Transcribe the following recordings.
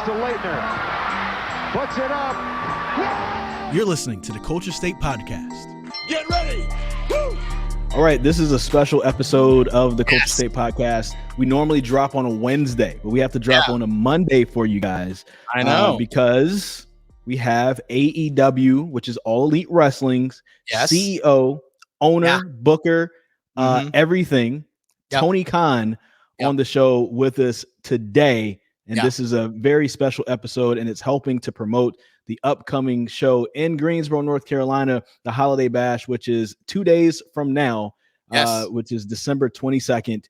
to Leitner. Puts it up. You're listening to the Culture State Podcast. Get ready. Woo! All right, this is a special episode of the Culture State Podcast. We normally drop on a Wednesday, but we have to drop on a Monday for you guys. I know. Because we have AEW, which is All Elite Wrestling's CEO, owner, booker, everything, Tony Khan on the show with us today. And this is a very special episode, and it's helping to promote the upcoming show in Greensboro, North Carolina, the Holiday Bash, which is 2 days from now, which is December 22nd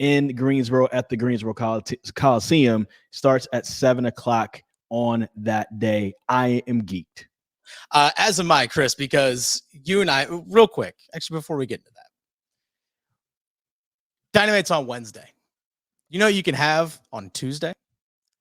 in Greensboro at the Greensboro Coliseum. Starts at 7 o'clock on that day. I am geeked. As am I, Chris, because you and I, real quick, actually, before we get into that, Dynamite's on Wednesday. You know you can have on Tuesday?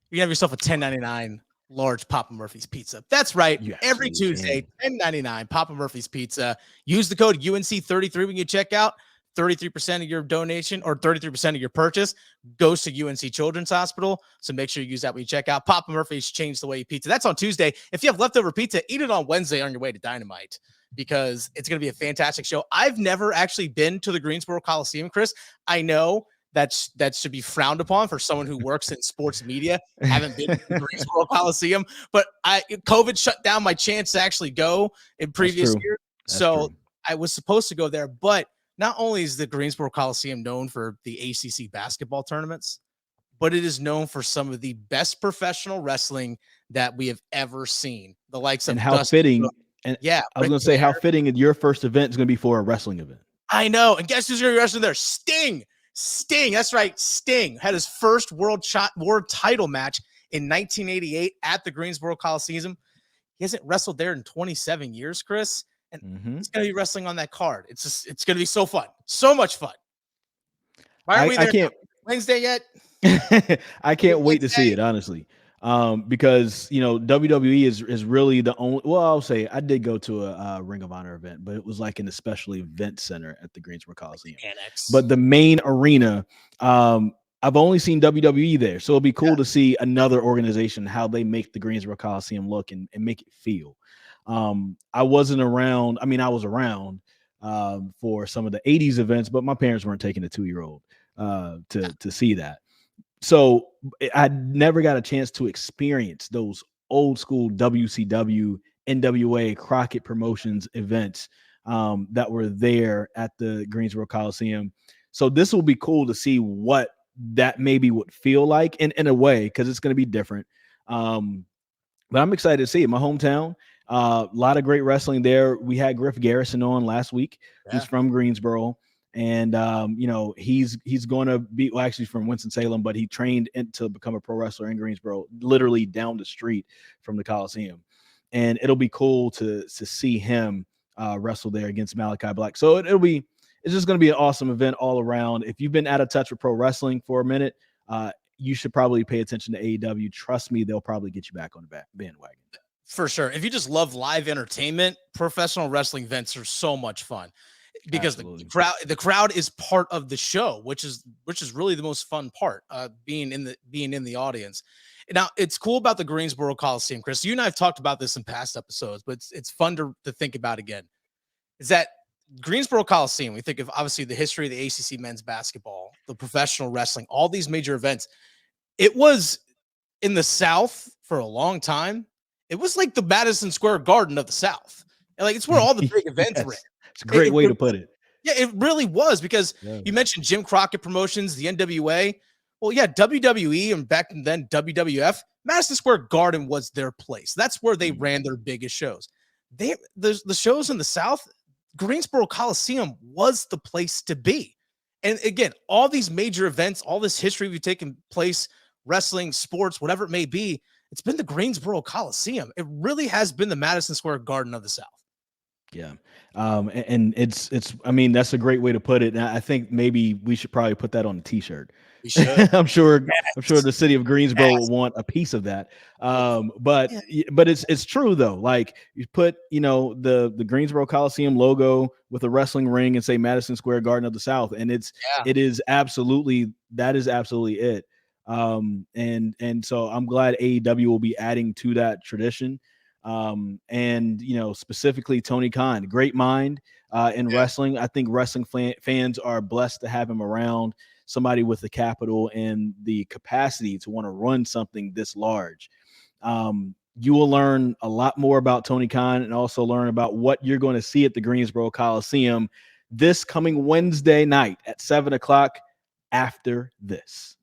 You can have yourself a $10.99 large Papa Murphy's pizza. That's right. Every Tuesday, $10.99 Papa Murphy's pizza. Use the code UNC33 when you check out. 33% of your donation or 33% of your purchase goes to UNC Children's Hospital. So make sure you use that when you check out. Papa Murphy's changed the way you pizza. That's on Tuesday. If you have leftover pizza, eat it on Wednesday on your way to Dynamite because it's going to be a fantastic show. I've never actually been to the Greensboro Coliseum, Chris. I know that should be frowned upon for someone who works in sports media. I haven't been to the Greensboro Coliseum, but COVID shut down my chance to actually go in previous years. So I was supposed to go there, but not only is the Greensboro Coliseum known for the ACC basketball tournaments, but it is known for some of the best professional wrestling that we have ever seen. The likes of how fitting. And I was going to say how fitting your first event is going to be for a wrestling event. I know. And guess who's going to be wrestling there? Sting. That's right. Sting had his first world title match in 1988 at the Greensboro Coliseum. He hasn't wrestled there in 27 years, Chris. And he's going to be wrestling on that card. It's going to be so fun. So much fun. Why aren't we there? I can't, Wednesday yet? I can't wait to see it, honestly. Because, WWE is really the only, well, I'll say I did go to a Ring of Honor event, but it was like in a special event center at the Greensboro Coliseum. But the main arena, I've only seen WWE there. So it'll be cool to see another organization, how they make the Greensboro Coliseum look and make it feel. I wasn't around. I mean, I was around for some of the 80s events, but my parents weren't taking a 2-year-old to see that. So I never got a chance to experience those old school WCW, NWA, Crockett Promotions events that were there at the Greensboro Coliseum. So this will be cool to see what that maybe would feel like in a way, because it's going to be different. But I'm excited to see it. My hometown. A lot of great wrestling there. We had Griff Garrison on last week, who's from Greensboro. And, he's going to be actually from Winston-Salem, but he trained to become a pro wrestler in Greensboro, literally down the street from the Coliseum. And it'll be cool to see him wrestle there against Malachi Black. So it's just going to be an awesome event all around. If you've been out of touch with pro wrestling for a minute, you should probably pay attention to AEW. Trust me, they'll probably get you back on the bandwagon. For sure. If you just love live entertainment, professional wrestling events are so much fun because the crowd is part of the show, which is really the most fun part, being in the audience. Now, it's cool about the Greensboro Coliseum, Chris. You and I have talked about this in past episodes, but it's fun to think about again. Is that Greensboro Coliseum, we think of obviously the history of the ACC men's basketball, the professional wrestling, all these major events. It was in the South for a long time. It was like the Madison Square Garden of the South. And it's where all the big events were. It's a great way to put it. Yeah, it really was, because you mentioned Jim Crockett Promotions, the NWA. Well, yeah, WWE and back then WWF, Madison Square Garden was their place. That's where they ran their biggest shows. The shows in the South, Greensboro Coliseum was the place to be. And again, all these major events, all this history we've taken place, wrestling, sports, whatever it may be, it's been the Greensboro Coliseum. It really has been the Madison Square Garden of the South. Yeah. And it's, I mean, that's a great way to put it. And I think maybe we should probably put that on a t-shirt. We should. I'm sure the city of Greensboro will want a piece of that. But it's true though. Like you put, the Greensboro Coliseum logo with a wrestling ring and say Madison Square Garden of the South. And it is absolutely it. And so I'm glad AEW will be adding to that tradition. And specifically Tony Khan, great mind in wrestling. I think wrestling fans are blessed to have him around, somebody with the capital and the capacity to want to run something this large. You will learn a lot more about Tony Khan and also learn about what you're going to see at the Greensboro Coliseum this coming Wednesday night at 7:00 after this.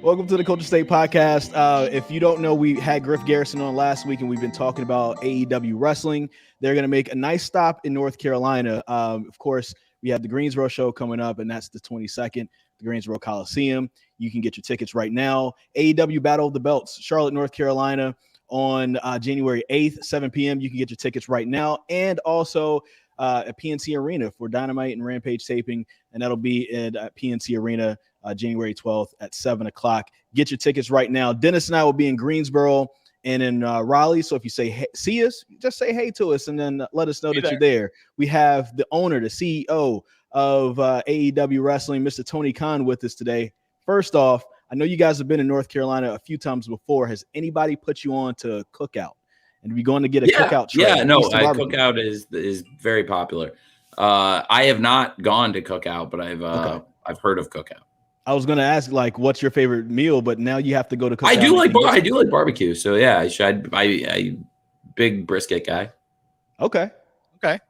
Welcome to the Culture State Podcast. If you don't know, we had Griff Garrison on last week, and we've been talking about AEW wrestling. They're going to make a nice stop in North Carolina. Of course, we have the Greensboro show coming up, and that's the 22nd, the Greensboro Coliseum. You can get your tickets right now. AEW Battle of the Belts, Charlotte, North Carolina, on January 8th, 7 p.m. You can get your tickets right now. And also at PNC Arena for Dynamite and Rampage taping, and that'll be at PNC Arena January 12th at 7:00. Get your tickets right now. Dennis and I will be in Greensboro and in Raleigh. So if you say, hey, see us, just say hey to us and then let us know that you're there. We have the owner, the CEO of AEW Wrestling, Mr. Tony Khan, with us today. First off, I know you guys have been in North Carolina a few times before. Has anybody put you on to Cookout? And we going to get a Cookout trade? Yeah, no, Cookout is very popular. I have not gone to Cookout, but I've heard of Cookout. I was going to ask, like, what's your favorite meal, but now you have to go to Cookout. I do like barbecue. So yeah, I big brisket guy. Okay,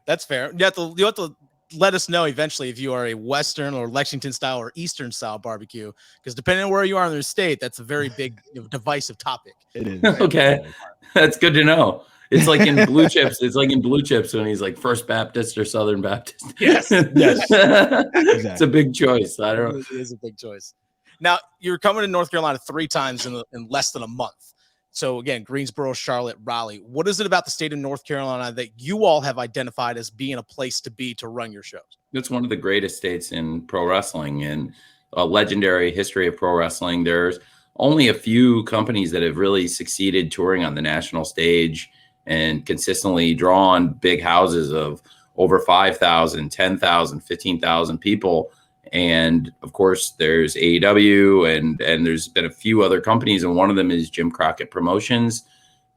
that's fair. You have to let us know eventually if you are a Western or Lexington style or Eastern style barbecue, because depending on where you are in the state, that's a very big divisive topic. It is. Okay, that's good to know. It's like in Blue Chips. It's like in Blue Chips when he's like First Baptist or Southern Baptist. Yes. Exactly. It's a big choice. I don't know. It is a big choice. Now, you're coming to North Carolina 3 times in less than a month. So again, Greensboro, Charlotte, Raleigh. What is it about the state of North Carolina that you all have identified as being a place to be to run your shows? It's one of the greatest states in pro wrestling and a legendary history of pro wrestling. There's only a few companies that have really succeeded touring on the national stage and consistently drawn big houses of over 5,000, 10,000, 15,000 people. And of course, there's AEW and there's been a few other companies, and one of them is Jim Crockett Promotions,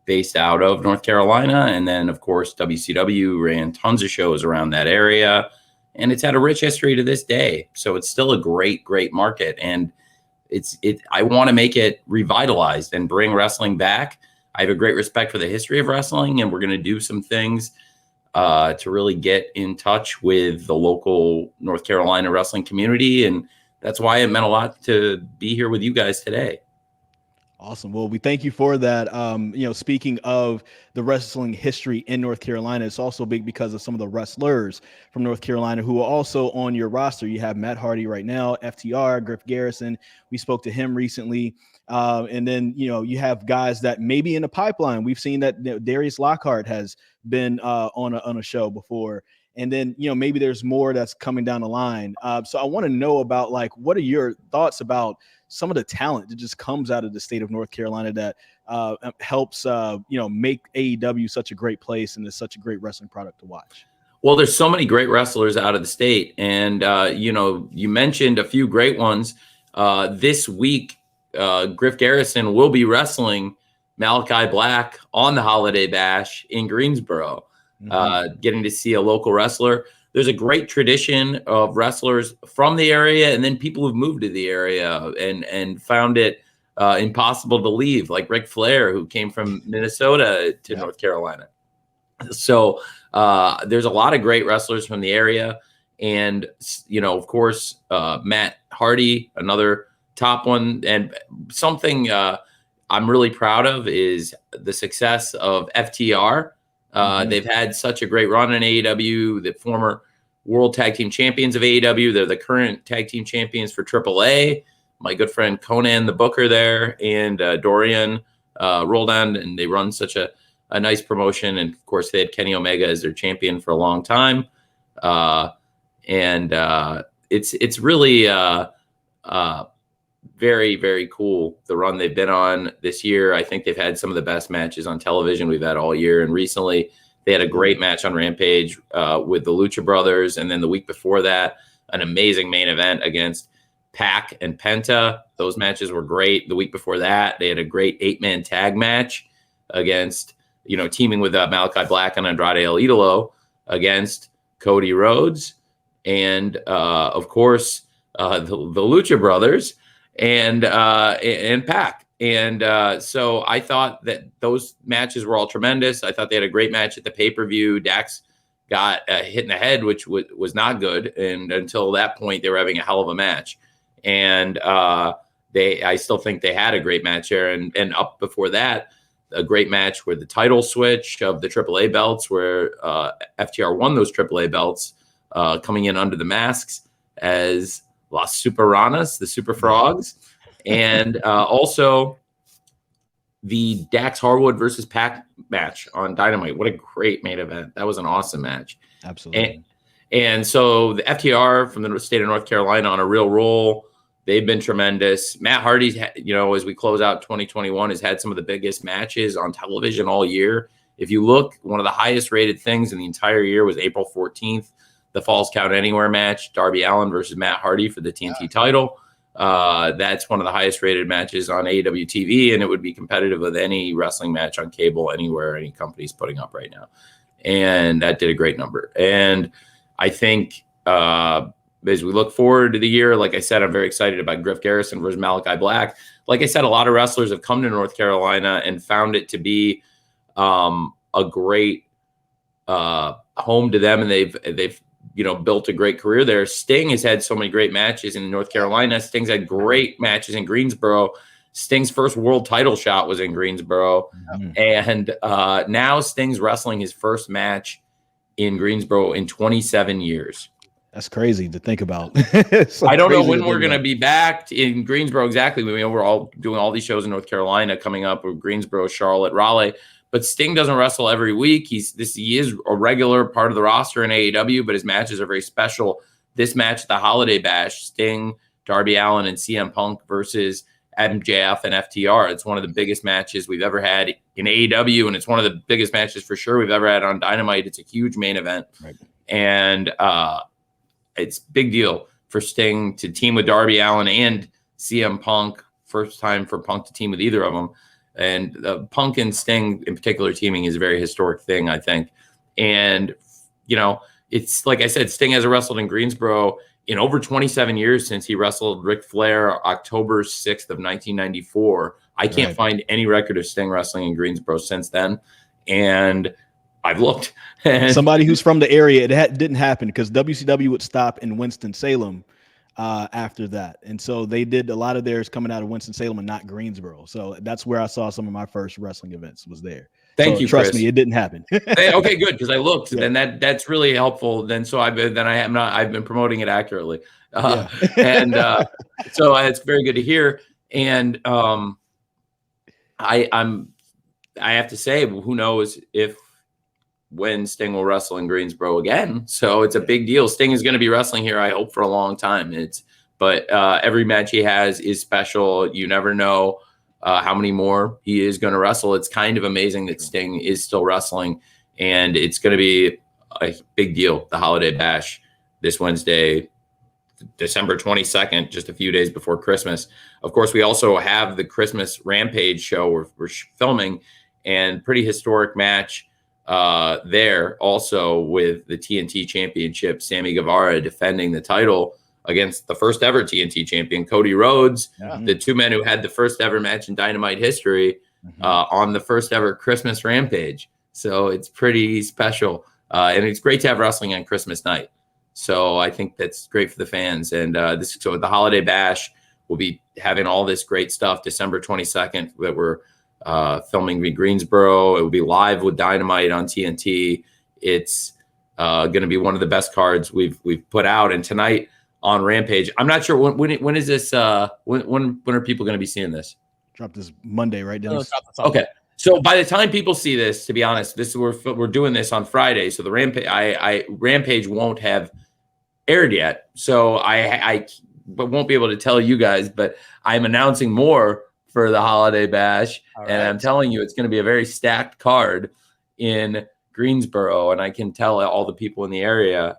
based out of North Carolina. And then, of course, WCW ran tons of shows around that area, and it's had a rich history to this day. So it's still a great, great market, and I want to make it revitalized and bring wrestling back. I have a great respect for the history of wrestling, and we're going to do some things to really get in touch with the local North Carolina wrestling community. And that's why it meant a lot to be here with you guys today. Awesome. Well, we thank you for that. Speaking of the wrestling history in North Carolina, it's also big because of some of the wrestlers from North Carolina who are also on your roster. You have Matt Hardy right now, FTR, Griff Garrison. We spoke to him recently. And then, you have guys that may be in the pipeline. We've seen that Darius Lockhart has been on a show before. And then, maybe there's more that's coming down the line. So I want to know about, like, what are your thoughts about some of the talent that just comes out of the state of North Carolina that helps, make AEW such a great place and is such a great wrestling product to watch? Well, there's so many great wrestlers out of the state. And, you mentioned a few great ones. This week, Griff Garrison will be wrestling Malachi Black on the Holiday Bash in Greensboro, getting to see a local wrestler. There's a great tradition of wrestlers from the area and then people who've moved to the area and found it impossible to leave, like Ric Flair, who came from Minnesota to North Carolina. So there's a lot of great wrestlers from the area. And, of course, Matt Hardy, another top one. And something I'm really proud of is the success of FTR. They've had such a great run in AEW, the former world tag team champions of AEW. They're the current tag team champions for AAA. My good friend Conan, the booker there, and Dorian Roldan, and they run such a nice promotion. And of course, they had Kenny Omega as their champion for a long time. It's really very, very cool, the run they've been on this year. I think they've had some of the best matches on television we've had all year. And recently they had a great match on Rampage with the Lucha Brothers. And then the week before that, an amazing main event against Pac and Penta. Those matches were great. The week before that, they had a great 8-man tag match against, teaming with Malachi Black and Andrade El Idolo against Cody Rhodes and, of course, the Lucha Brothers and Pac. And so I thought that those matches were all tremendous. I thought they had a great match at the pay-per-view. Dax got hit in the head, which was not good. And until that point, they were having a hell of a match. And I still think they had a great match there. And up before that, a great match where the title switch of the AAA belts, where FTR won those AAA belts, coming in under the masks as Las Superanas, the Super Frogs. And also the Dax Harwood versus Pac match on Dynamite. What a great main event. That was an awesome match. Absolutely. And so the FTR from the state of North Carolina on a real roll. They've been tremendous. Matt Hardy's, as we close out 2021, has had some of the biggest matches on television all year. If you look, one of the highest rated things in the entire year was April 14th, the Falls Count Anywhere match, Darby Allin versus Matt Hardy for the TNT title. That's one of the highest rated matches on AEW TV, and it would be competitive with any wrestling match on cable anywhere any company's putting up right now. And that did a great number. And I think as we look forward to the year, like I said, I'm very excited about Griff Garrison versus Malachi Black. Like I said, a lot of wrestlers have come to North Carolina and found it to be a great home to them, and they've built a great career there. Sting has had so many great matches in North Carolina. Sting's had great matches in Greensboro. Sting's first world title shot was in Greensboro. And now Sting's wrestling his first match in Greensboro in 27 years. That's crazy to think about. I don't know when we're going to be back in Greensboro exactly. We're all doing all these shows in North Carolina coming up with Greensboro, Charlotte, Raleigh. But Sting doesn't wrestle every week. He is a regular part of the roster in AEW, but his matches are very special. This match, the Holiday Bash, Sting, Darby Allin, and CM Punk versus MJF and FTR. It's one of the biggest matches we've ever had in AEW, and it's one of the biggest matches for sure we've ever had on Dynamite. It's a huge main event. Right. And it's a big deal for Sting to team with Darby Allin and CM Punk. First time for Punk to team with either of them. And Punk and Sting in particular teaming is a very historic thing, I think. And, it's like I said, Sting hasn't wrestled in Greensboro in over 27 years since he wrestled Ric Flair October 6th of 1994. I can't find any record of Sting wrestling in Greensboro since then. And I've looked. Somebody who's from the area, it didn't happen because WCW would stop in Winston-Salem after that. And so they did a lot of theirs coming out of Winston-Salem and not Greensboro. So that's where I saw some of my first wrestling events was there. Thank you. Trust Chris. me, it didn't happen. Okay, good. Because I looked, then that's really helpful. Then so I've been promoting it accurately. So it's very good to hear. And I have to say, who knows when Sting will wrestle in Greensboro again. So it's a big deal. Sting is going to be wrestling here, I hope, for a long time. But every match he has is special. You never know how many more he is going to wrestle. It's kind of amazing that Sting is still wrestling, and it's going to be a big deal. The Holiday Bash this Wednesday, December 22nd, just a few days before Christmas. Of course, we also have the Christmas Rampage show we're filming, and pretty historic match there also with the TNT Championship, Sammy Guevara defending the title against the first ever TNT champion, Cody Rhodes, the two men who had the first ever match in Dynamite history on the first ever Christmas Rampage. So it's pretty special. And it's great to have wrestling on Christmas night. So I think that's great for the fans. And so the Holiday Bash will be having all this great stuff December 22nd that we're filming in Greensboro. It will be live with Dynamite on TNT. It's going to be one of the best cards we've put out. And tonight on Rampage, I'm not sure when is this? When are people going to be seeing this? Drop this Monday, right, Dennis? Okay. So by the time people see this, to be honest, we're doing this on Friday. So the Rampage won't have aired yet. So I won't be able to tell you guys, but I'm announcing more for the Holiday Bash. All right. And I'm telling you, it's going to be a very stacked card in Greensboro, and I can tell all the people in the area,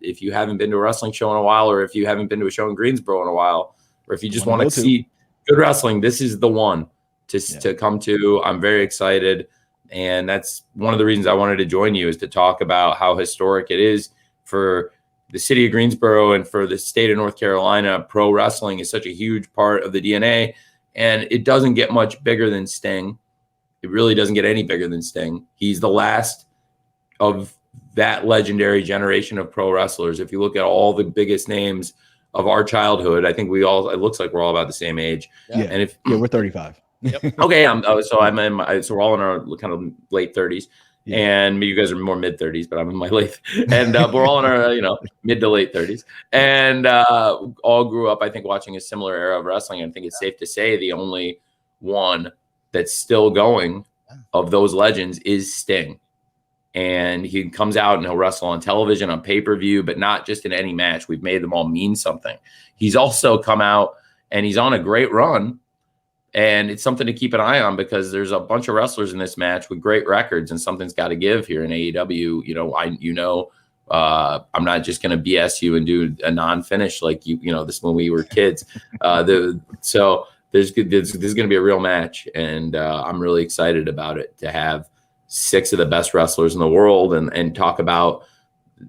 if you haven't been to a wrestling show in a while, or if you haven't been to a show in Greensboro in a while, or if you just want to see good wrestling, this is the one to come to. I'm very excited, and that's one of the reasons I wanted to join you, is to talk about how historic it is for the city of Greensboro and for the state of North Carolina. Pro wrestling is such a huge part of the DNA, and it doesn't get much bigger than Sting. It really doesn't get any bigger than Sting. He's the last of that legendary generation of pro wrestlers. If you look at all the biggest names of our childhood, I think it looks like we're all about the same age. Yeah. And we're 35. Yep. Okay. So we're all in our kind of late 30s. Yeah. And you guys are more mid 30s, but I'm in my late, and we're all in our, mid to late 30s, and all grew up, I think, watching a similar era of wrestling. I think it's safe to say the only one that's still going of those legends is Sting. And he comes out and he'll wrestle on television, on pay-per-view, but not just in any match. We've made them all mean something. He's also come out and he's on a great run. And it's something to keep an eye on, because there's a bunch of wrestlers in this match with great records, and something's got to give here in AEW. I'm not just going to BS you and do a non-finish like this when we were kids. So there's going to be a real match, and I'm really excited about it, to have 6 of the best wrestlers in the world and talk about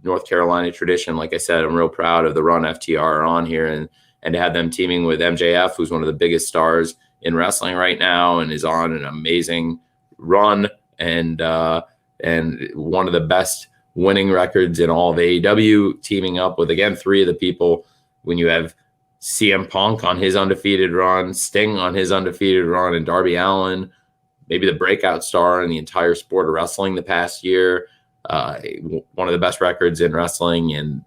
North Carolina tradition. Like I said, I'm real proud of the run FTR are on here, and to have them teaming with MJF, who's one of the biggest stars in wrestling right now and is on an amazing run, and one of the best winning records in all of AEW, teaming up with, again, 3 of the people. When you have CM Punk on his undefeated run, Sting on his undefeated run, and Darby Allin, maybe the breakout star in the entire sport of wrestling the past year, one of the best records in wrestling, and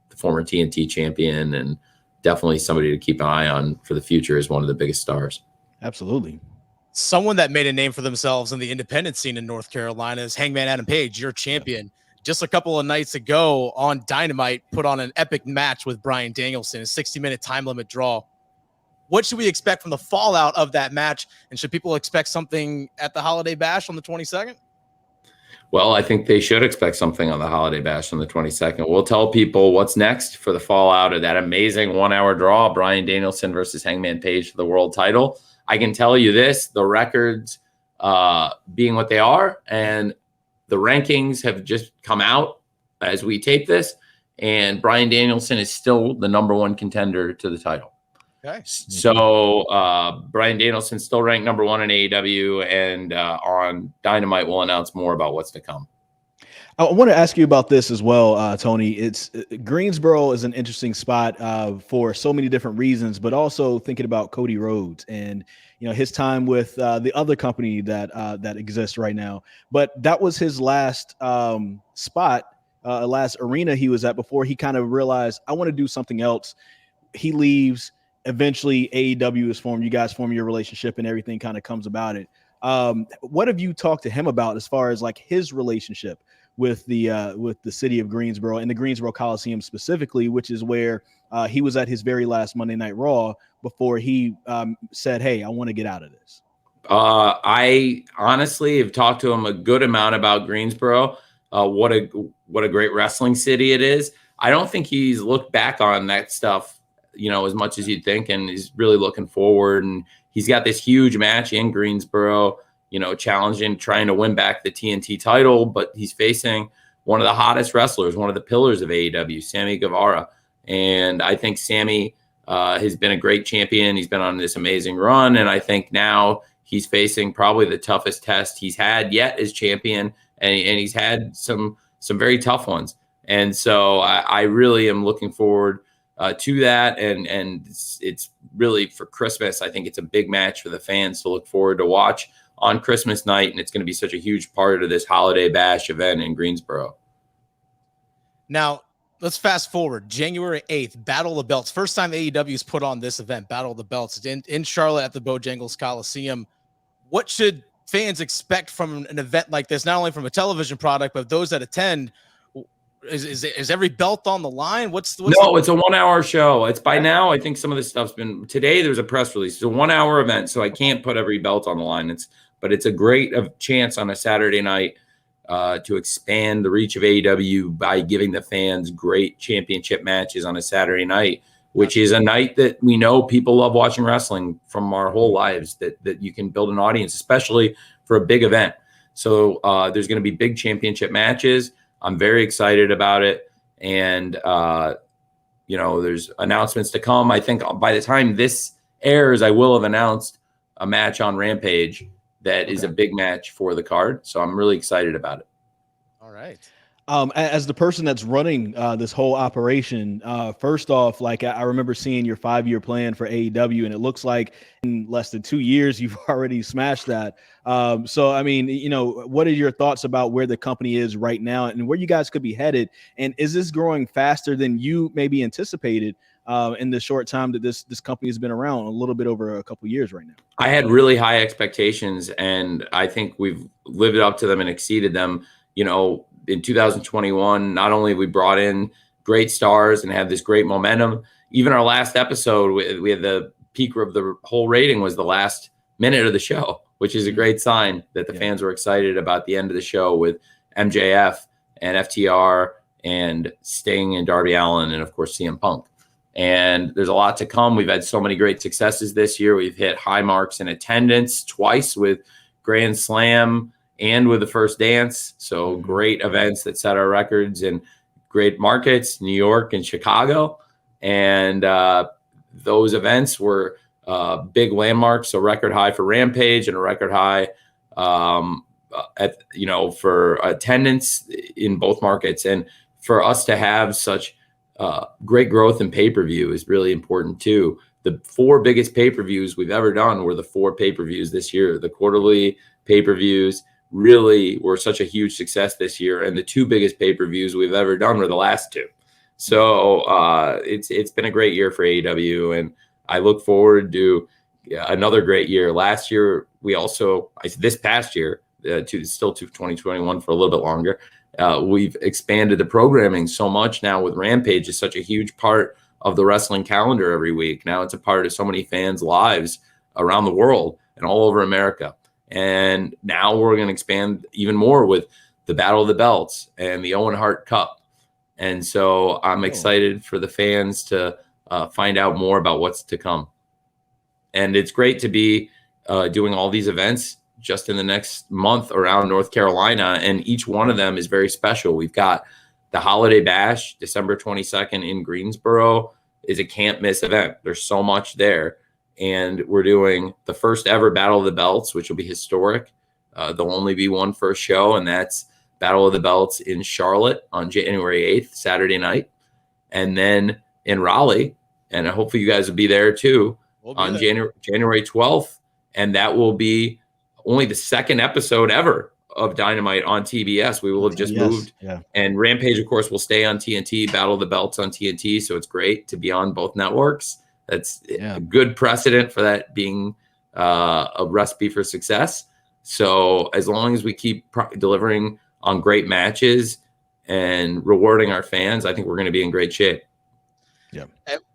the former TNT champion, and definitely somebody to keep an eye on for the future as one of the biggest stars. Absolutely. Someone that made a name for themselves in the independent scene in North Carolina is Hangman Adam Page, your champion. Just a couple of nights ago on Dynamite, put on an epic match with Bryan Danielson, a 60-minute time limit draw. What should we expect from the fallout of that match? And should people expect something at the Holiday Bash on the 22nd? Well, I think they should expect something on the Holiday Bash on the 22nd. We'll tell people what's next for the fallout of that amazing 1-hour draw, Bryan Danielson versus Hangman Page for the world title. I can tell you this, the records being what they are, and the rankings have just come out as we tape this, and Bryan Danielson is still the number 1 contender to the title. Okay. So Bryan Danielson still ranked number 1 in AEW, and on Dynamite we'll announce more about what's to come. I want to ask you about this as well, Tony. It's Greensboro is an interesting spot for so many different reasons, but also thinking about Cody Rhodes and his time with the other company that exists right now. But that was his last spot, last arena he was at before he kind of realized, I want to do something else. He leaves. Eventually, AEW is formed. You guys form your relationship, and everything kind of comes about it. What have you talked to him about as far as like his relationship with the city of Greensboro and the Greensboro Coliseum specifically, which is where he was at his very last Monday Night Raw before he said, "Hey, I want to get out of this"? I honestly have talked to him a good amount about Greensboro. What a great wrestling city it is. I don't think he's looked back on that stuff, as much as you'd think, and he's really looking forward. And he's got this huge match in Greensboro, challenging, trying to win back the TNT title, but he's facing one of the hottest wrestlers, one of the pillars of AEW, Sammy Guevara. And I think Sammy has been a great champion. He's been on this amazing run, and I think now he's facing probably the toughest test he's had yet as champion, and he's had some very tough ones. And so I really am looking forward to that, and it's really for Christmas. I think it's a big match for the fans to look forward to watch on Christmas night, and it's going to be such a huge part of this Holiday Bash event in Greensboro. Now, let's fast forward. January 8th, Battle of the Belts. First time AEW's put on this event, Battle of the Belts, in Charlotte at the Bojangles Coliseum. What should fans expect from an event like this, not only from a television product, but those that attend? Is every belt on the line? No, it's a 1-hour show. It's by now, I think some of this stuff's been today. There's a press release. It's a 1-hour event, so I can't put every belt on the line. But it's a great chance on a Saturday night to expand the reach of AEW by giving the fans great championship matches on a Saturday night, which is a night that we know people love watching wrestling from our whole lives, that you can build an audience, especially for a big event. So there's going to be big championship matches. I'm very excited about it. And, there's announcements to come. I think by the time this airs, I will have announced a match on Rampage that is a big match for the card. So I'm really excited about it. All right. As the person that's running this whole operation, first off, like I remember seeing your 5-year plan for AEW, and it looks like in less than 2 years, you've already smashed that. So, I mean, what are your thoughts about where the company is right now and where you guys could be headed? And is this growing faster than you maybe anticipated in the short time that this company has been around, a little bit over a couple years right now? I had really high expectations, and I think we've lived up to them and exceeded them. In 2021, not only we brought in great stars and had this great momentum, even our last episode, we had the peak of the whole rating was the last minute of the show, which is a great sign that the fans were excited about the end of the show with MJF and FTR and Sting and Darby Allin and, of course, CM Punk. And there's a lot to come. We've had so many great successes this year. We've hit high marks in attendance twice with Grand Slam and with the First Dance. So great events that set our records in great markets, New York and Chicago. And those events were big landmarks. So record high for Rampage and a record high for attendance in both markets. And for us to have such great growth in pay-per-view is really important too. The 4 biggest pay-per-views we've ever done were the 4 pay-per-views this year. The quarterly pay-per-views really were such a huge success this year, and the 2 biggest pay-per-views we've ever done were the last 2. So it's been a great year for AEW, and I look forward to another great year. Last year, this past year, to 2021 for a little bit longer, we've expanded the programming so much now with Rampage is such a huge part of the wrestling calendar every week. Now it's a part of so many fans' lives around the world and all over America. And now we're going to expand even more with the Battle of the Belts and the Owen Hart Cup. And so I'm excited for the fans to find out more about what's to come. And it's great to be doing all these events just in the next month around North Carolina. And each one of them is very special. We've got the Holiday Bash, December 22nd in Greensboro, is a can't miss event. There's so much there. And we're doing the first ever Battle of the Belts, which will be historic. There'll only be one first show, and that's Battle of the Belts in Charlotte on January 8th, Saturday night. And then in Raleigh, and hopefully you guys will be there too, on January 12th. And that will be only the 2nd episode ever of Dynamite on TBS. We will have just moved. Yeah. And Rampage, of course, will stay on TNT, Battle of the Belts on TNT. So it's great to be on both networks. That's a good precedent for that being a recipe for success. So as long as we keep delivering on great matches and rewarding our fans, I think we're going to be in great shape. Yeah.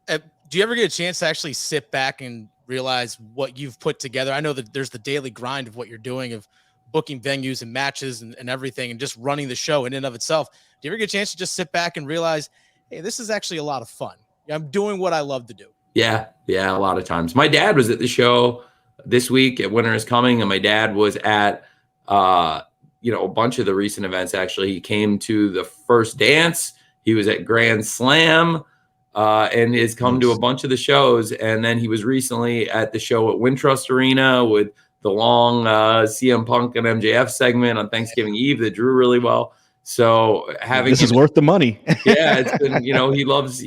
Do you ever get a chance to actually sit back and realize what you've put together? I know that there's the daily grind of what you're doing, of booking venues and matches and everything, and just running the show in and of itself. Do you ever get a chance to just sit back and realize, hey, this is actually a lot of fun? I'm doing what I love to do. Yeah, a lot of times. My dad was at the show this week at Winter is Coming, and my dad was at a bunch of the recent events. Actually, he came to the First Dance. He was at Grand Slam, and has come to a bunch of the shows. And then he was recently at the show at Wintrust Arena with the long CM Punk and MJF segment on Thanksgiving Eve that drew really well. So having this is worth the money. Yeah, it's been, he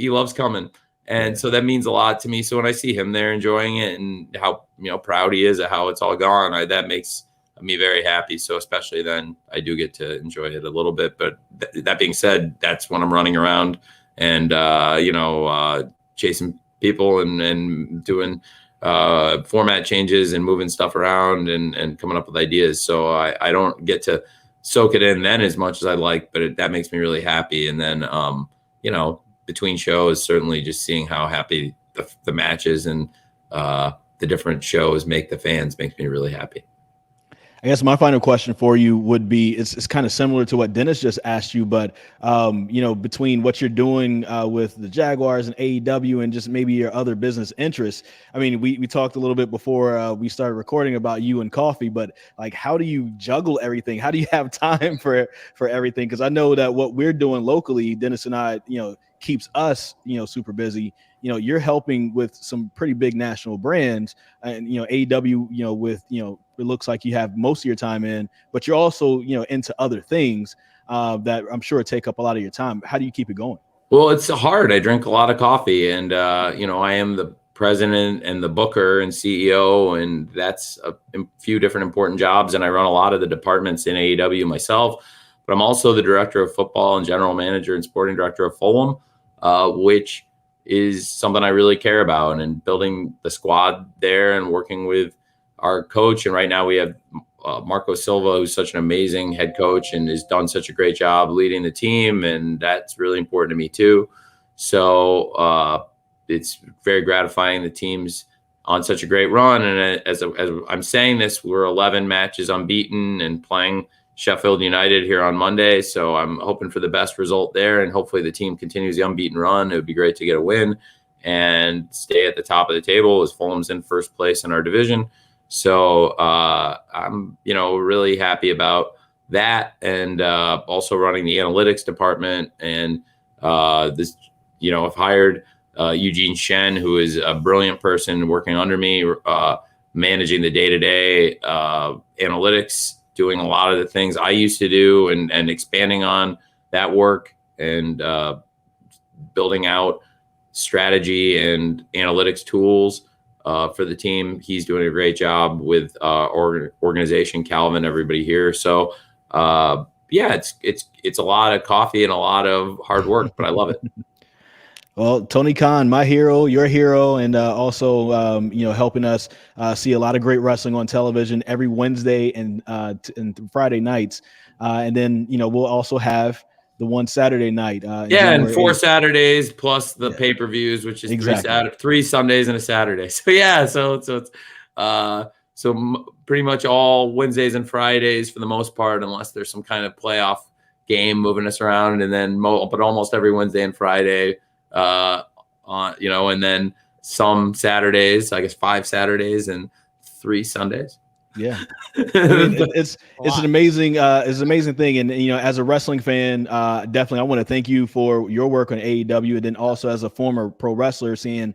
loves coming. And so that means a lot to me. So when I see him there enjoying it and how, proud he is at how it's all gone, that makes me very happy. So especially then I do get to enjoy it a little bit. But that being said, that's when I'm running around and, chasing people and doing format changes and moving stuff around and coming up with ideas. So I don't get to soak it in then as much as I like, but that makes me really happy. And then, between shows, certainly just seeing how happy the matches and the different shows make the fans makes me really happy. I guess my final question for you would be, it's kind of similar to what Dennis just asked you, but between what you're doing with the Jaguars and AEW and just maybe your other business interests. I mean, we talked a little bit before we started recording about you and coffee, but like, how do you juggle everything? How do you have time for everything? Because I know that what we're doing locally, Dennis and I, keeps us, super busy. You're helping with some pretty big national brands, and AEW, with it looks like you have most of your time in, but you're also into other things that I'm sure take up a lot of your time. How do you keep it going? Well, it's hard. I drink a lot of coffee, and I am the president and the booker and CEO, and that's a few different important jobs. And I run a lot of the departments in AEW myself, but I'm also the director of football and general manager and sporting director of Fulham, which is something I really care about, and building the squad there and working with our coach. And right now we have Marco Silva, who's such an amazing head coach and has done such a great job leading the team. And that's really important to me too. So it's very gratifying. The team's on such a great run. And as I'm saying this, we're 11 matches unbeaten and playing Sheffield United here on Monday. So I'm hoping for the best result there, and hopefully the team continues the unbeaten run. It would be great to get a win and stay at the top of the table, as Fulham's in first place in our division. So I'm, really happy about that. And also running the analytics department. And I've hired Eugene Shen, who is a brilliant person working under me, managing the day-to-day analytics, doing a lot of the things I used to do, and expanding on that work, and building out strategy and analytics tools for the team. He's doing a great job with organization, Calvin, everybody here. So it's a lot of coffee and a lot of hard work, but I love it. Well, Tony Khan, my hero, your hero, and also, helping us see a lot of great wrestling on television every Wednesday and Friday nights. And then, we'll also have the one Saturday night. And 4 Saturdays plus the pay-per-views, which is exactly. 3 Sundays and a Saturday. So, so pretty much all Wednesdays and Fridays for the most part, unless there's some kind of playoff game moving us around. And then, but almost every Wednesday and Friday. And then some Saturdays, I guess 5 Saturdays and 3 Sundays. Yeah. I mean, it's an amazing thing. And, as a wrestling fan, definitely, I want to thank you for your work on AEW. And then also as a former pro wrestler, seeing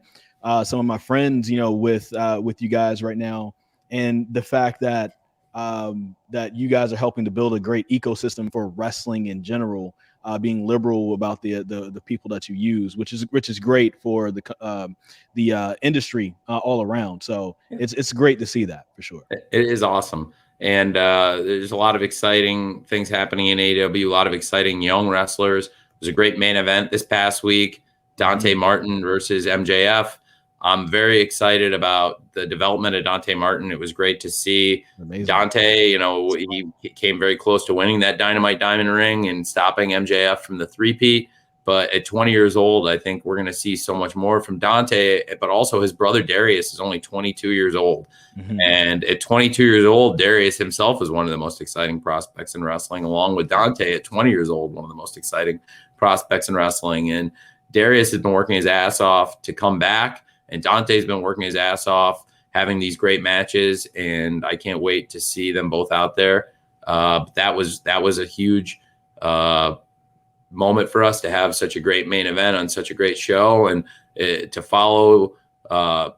some of my friends, with you guys right now, and the fact that that you guys are helping to build a great ecosystem for wrestling in general. Being liberal about the people that you use, which is great for the industry all around. So it's great to see that, for sure. It is awesome. And there's a lot of exciting things happening in AEW, a lot of exciting young wrestlers. There's a great main event this past week, Dante Martin versus MJF. I'm very excited about the development of Dante Martin. It was great to see Dante. He came very close to winning that Dynamite Diamond ring and stopping MJF from the three-peat. But at 20 years old, I think we're going to see so much more from Dante. But also his brother Darius is only 22 years old. Mm-hmm. And at 22 years old, Darius himself is one of the most exciting prospects in wrestling, along with Dante at 20 years old, one of the most exciting prospects in wrestling. And Darius has been working his ass off to come back. And Dante's been working his ass off, having these great matches, and I can't wait to see them both out there. That was a huge moment for us to have such a great main event on such a great show, and to follow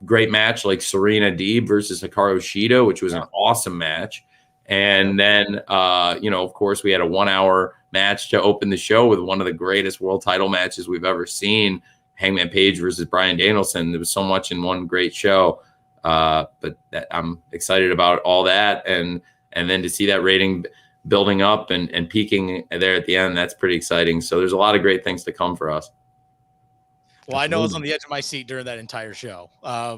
great match like Serena Deeb versus Hikaru Shida, which was an awesome match. And then, of course, we had a 1-hour match to open the show with one of the greatest world title matches we've ever seen. Hangman Page versus Bryan Danielson. There was so much in one great show, but I'm excited about all that, and then to see that rating building up and peaking there at the end, that's pretty exciting. So there's a lot of great things to come for us. Well, I know I was on the edge of my seat during that entire show,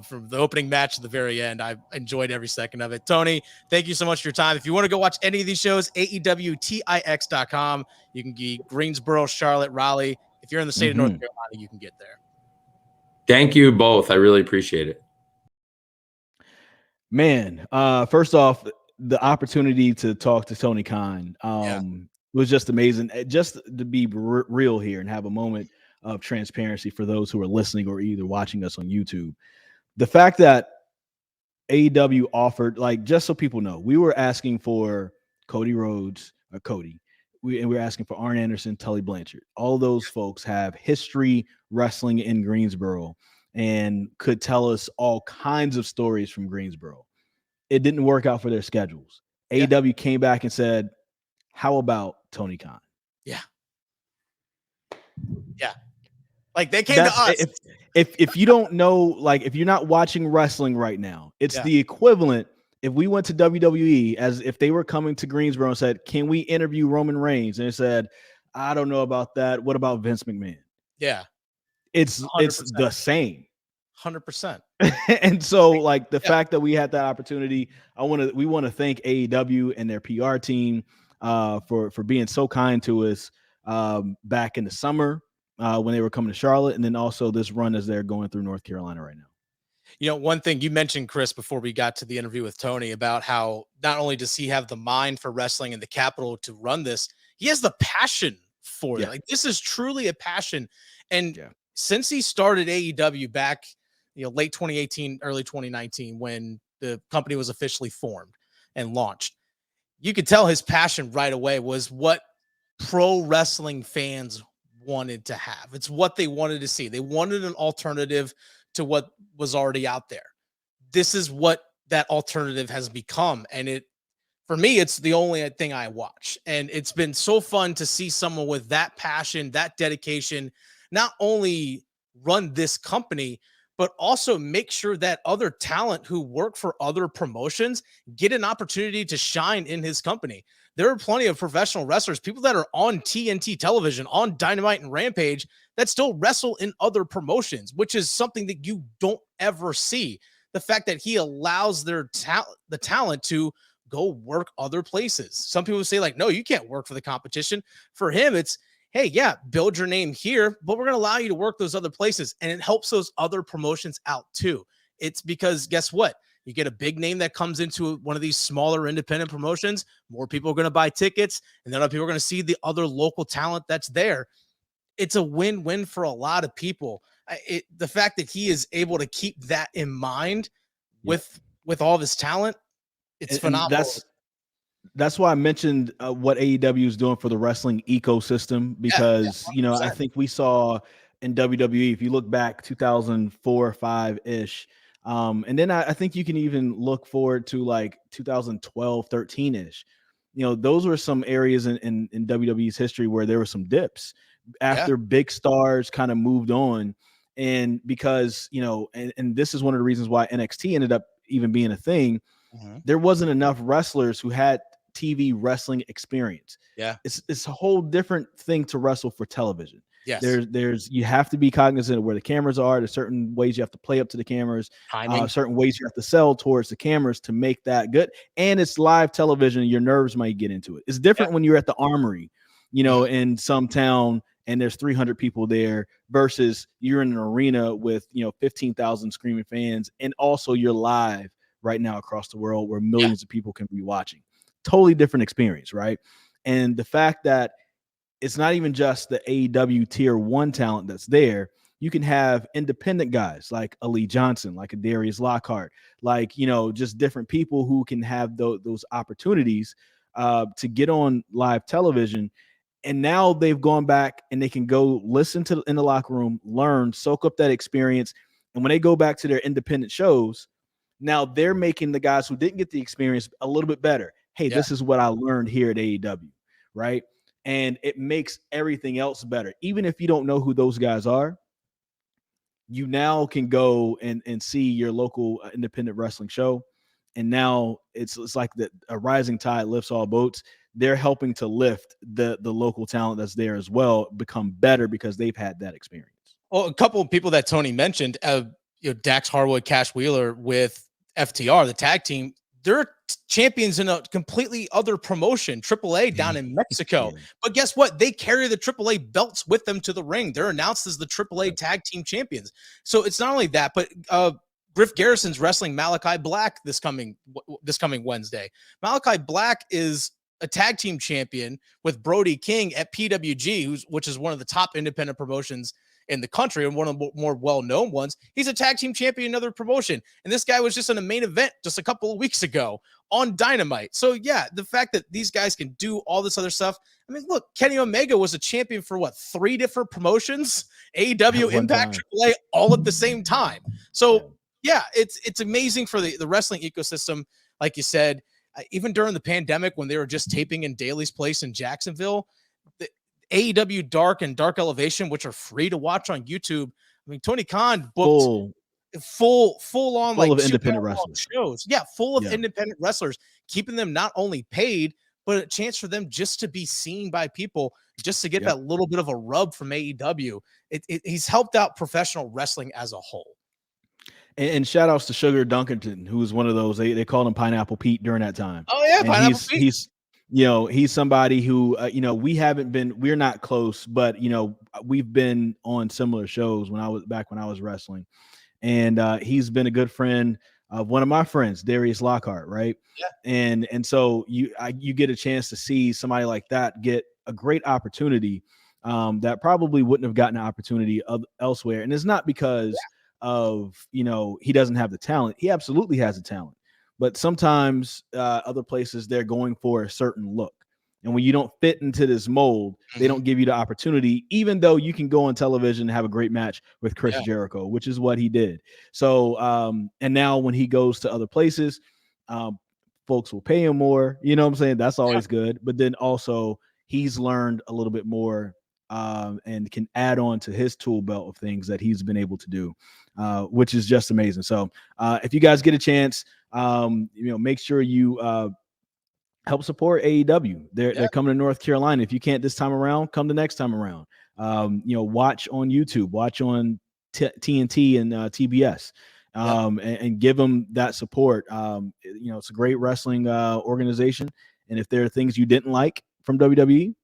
from the opening match to the very end. I enjoyed every second of it. Tony, thank you so much for your time. If you want to go watch any of these shows, AEWTIX.com. You can get Greensboro, Charlotte, Raleigh. If you're in the state of North Carolina, you can get there. Thank you both. I really appreciate it. Man, first off, the opportunity to talk to Tony Khan was just amazing. Just to be real here and have a moment of transparency for those who are listening or either watching us on YouTube. The fact that AEW offered, like, just so people know, we were asking for Cody Rhodes or Cody. We were asking for Arn Anderson, Tully Blanchard. All those folks have history wrestling in Greensboro and could tell us all kinds of stories from Greensboro. It didn't work out for their schedules. AEW came back and said, how about Tony Khan? Yeah. Like, they came to us. If you don't know, like, if you're not watching wrestling right now, it's the equivalent. If we went to WWE, as if they were coming to Greensboro and said, can we interview Roman Reigns? And they said, I don't know about that. What about Vince McMahon? Yeah. It's the same. 100%. And so, like, the fact that we had that opportunity, we want to thank AEW and their PR team for being so kind to us back in the summer when they were coming to Charlotte, and then also this run as they're going through North Carolina right now. You know, one thing you mentioned, Chris, before we got to the interview with Tony, about how not only does he have the mind for wrestling and the capital to run this, he has the passion for it. Like, this is truly a passion. And since he started AEW back, late 2018, early 2019, when the company was officially formed and launched, you could tell his passion right away was what pro wrestling fans wanted to have. It's what they wanted to see. They wanted an alternative to what was already out there. This is what that alternative has become. And for me, it's the only thing I watch. And it's been so fun to see someone with that passion, that dedication, not only run this company, but also make sure that other talent who work for other promotions get an opportunity to shine in his company. There are plenty of professional wrestlers, people that are on TNT television, on Dynamite and Rampage, that still wrestle in other promotions, which is something that you don't ever see. The fact that he allows the talent to go work other places. Some people say, like, no, you can't work for the competition. For him, it's, hey, yeah, build your name here, but we're going to allow you to work those other places. And it helps those other promotions out too. It's because, guess what? You get a big name that comes into one of these smaller independent promotions, more people are going to buy tickets, and then other people are going to see the other local talent that's there. It's a win-win for a lot of people. The fact that he is able to keep that in mind with all of his talent, it's phenomenal. That's why I mentioned what AEW is doing for the wrestling ecosystem, because, I think we saw in WWE, if you look back 2004, 5-ish, and then I think you can even look forward to like 2012, 13-ish. Those were some areas in WWE's history where there were some dips after big stars kind of moved on. And because, and this is one of the reasons why NXT ended up even being a thing. There wasn't enough wrestlers who had TV wrestling experience. It's a whole different thing to wrestle for television. There's you have to be cognizant of where the cameras are. There's certain ways you have to play up to the cameras, certain ways you have to sell towards the cameras to make that good. And it's live television. Your nerves might get into it. It's different when you're at the Armory, in some town, and there's 300 people there versus you're in an arena with 15,000 screaming fans, and also you're live right now across the world where millions of people can be watching. Totally different experience, right? And the fact that it's not even just the AEW tier 1 talent that's there. You can have independent guys like Ali Johnson, like a Darius Lockhart, like, just different people who can have those opportunities to get on live television. And now they've gone back and they can go listen to in the locker room, learn, soak up that experience. And when they go back to their independent shows, now they're making the guys who didn't get the experience a little bit better. Hey, this is what I learned here at AEW, right? And it makes everything else better. Even if you don't know who those guys are, you now can go and see your local independent wrestling show. And now it's like a rising tide lifts all boats. They're helping to lift the local talent that's there as well, become better because they've had that experience. Well, a couple of people that Tony mentioned, Dax Harwood, Cash Wheeler with FTR, the tag team, they're champions in a completely other promotion, AAA down in Mexico. But guess what? They carry the AAA belts with them to the ring. They're announced as the AAA tag team champions. So it's not only that, but Griff Garrison's wrestling Malachi Black this coming Wednesday. Malachi Black is a tag team champion with Brody King at PWG, which is one of the top independent promotions in the country and one of the more well-known ones. He's a tag team champion in another promotion. And this guy was just in a main event just a couple of weeks ago on Dynamite. So yeah, the fact that these guys can do all this other stuff. I mean, look, Kenny Omega was a champion for 3 different promotions, AEW, Impact, AAA, all at the same time. So yeah, it's amazing for the wrestling ecosystem. Like you said, even during the pandemic, when they were just taping in Daly's Place in Jacksonville, the AEW Dark and Dark Elevation, which are free to watch on YouTube. I mean, Tony Khan booked full on like independent wrestlers shows. Yeah, full of independent wrestlers, keeping them not only paid, but a chance for them just to be seen by people, just to get that little bit of a rub from AEW. He's helped out professional wrestling as a whole. And shout outs to Sugar Dunkerton, who was one of those, they called him Pineapple Pete during that time. Oh yeah, Pineapple Pete. He's somebody who, we're not close, but we've been on similar shows when I was wrestling, and he's been a good friend of one of my friends, Darius Lockhart. Right. Yeah. And so you get a chance to see somebody like that get a great opportunity that probably wouldn't have gotten an opportunity elsewhere. And it's not because of, he doesn't have the talent. He absolutely has the talent. But sometimes other places, they're going for a certain look. And when you don't fit into this mold, they don't give you the opportunity, even though you can go on television and have a great match with Chris Jericho, which is what he did. So, and now when he goes to other places, folks will pay him more. You know what I'm saying? That's always good. But then also he's learned a little bit more and can add on to his tool belt of things that he's been able to do, which is just amazing. So if you guys get a chance, make sure you help support AEW. They're coming to North Carolina. If you can't this time around, come the next time around. Watch on YouTube, watch on TNT and TBS, and give them that support. It's a great wrestling organization. And if there are things you didn't like from WWE,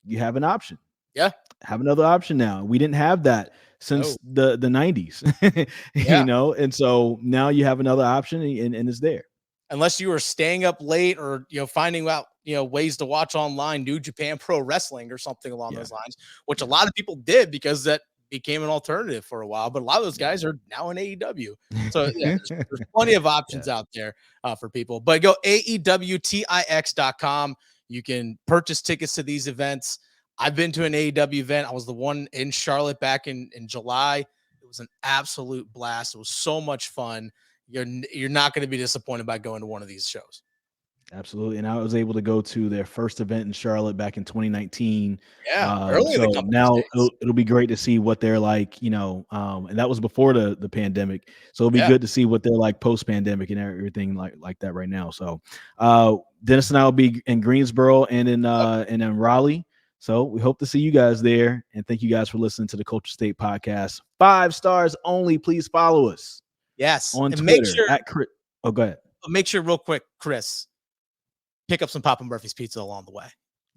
you have an option. Yeah. Have another option now. We didn't have that since the 90s, and so now you have another option and it's there. Unless you were staying up late or, finding out, ways to watch online New Japan Pro Wrestling or something along those lines, which a lot of people did because that became an alternative for a while. But a lot of those guys are now in AEW. So there's plenty of options out there for people. But go AEWTIX.com. You can purchase tickets to these events. I've been to an AEW event. I was the one in Charlotte back in July. It was an absolute blast. It was so much fun. You're not going to be disappointed by going to one of these shows. Absolutely. And I was able to go to their first event in Charlotte back in 2019. So now it'll be great to see what they're like, and that was before the pandemic. So it'll be good to see what they're like post-pandemic and everything like that right now. So Dennis and I will be in Greensboro and in Raleigh. So we hope to see you guys there. And thank you guys for listening to the Culture State Podcast. 5 stars only. Please follow us. Yes. On Twitter. Make sure go ahead. Make sure real quick, Chris, pick up some Papa Murphy's pizza along the way.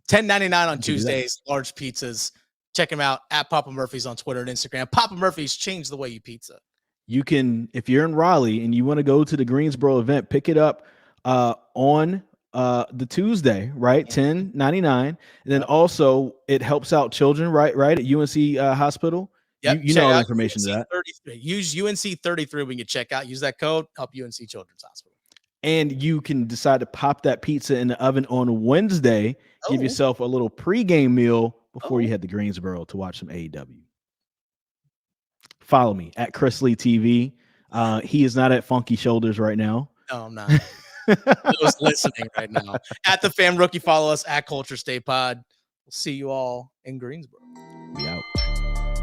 $10.99 on Tuesdays, large pizzas. Check them out at Papa Murphy's on Twitter and Instagram. Papa Murphy's, change the way you pizza. You can, if you're in Raleigh and you want to go to the Greensboro event, pick it up on the Tuesday, right? $10.99. And then also it helps out children, right? At UNC Hospital. Yep. You know all the information to that. 33. Use UNC 33 when you check out. Use that code, help UNC Children's Hospital. And you can decide to pop that pizza in the oven on Wednesday. Give yourself a little pregame meal before you head to Greensboro to watch some AEW. Follow me at Chris Lee TV. He is not at Funky Shoulders right now. No, I'm not. I was listening right now. At the Fan Rookie, follow us at Culture State Pod. We'll see you all in Greensboro. We out.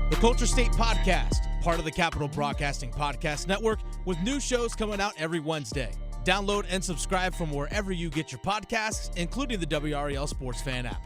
The Culture State Podcast, part of the Capital Broadcasting Podcast Network, with new shows coming out every Wednesday. Download and subscribe from wherever you get your podcasts, including the WREL Sports Fan app.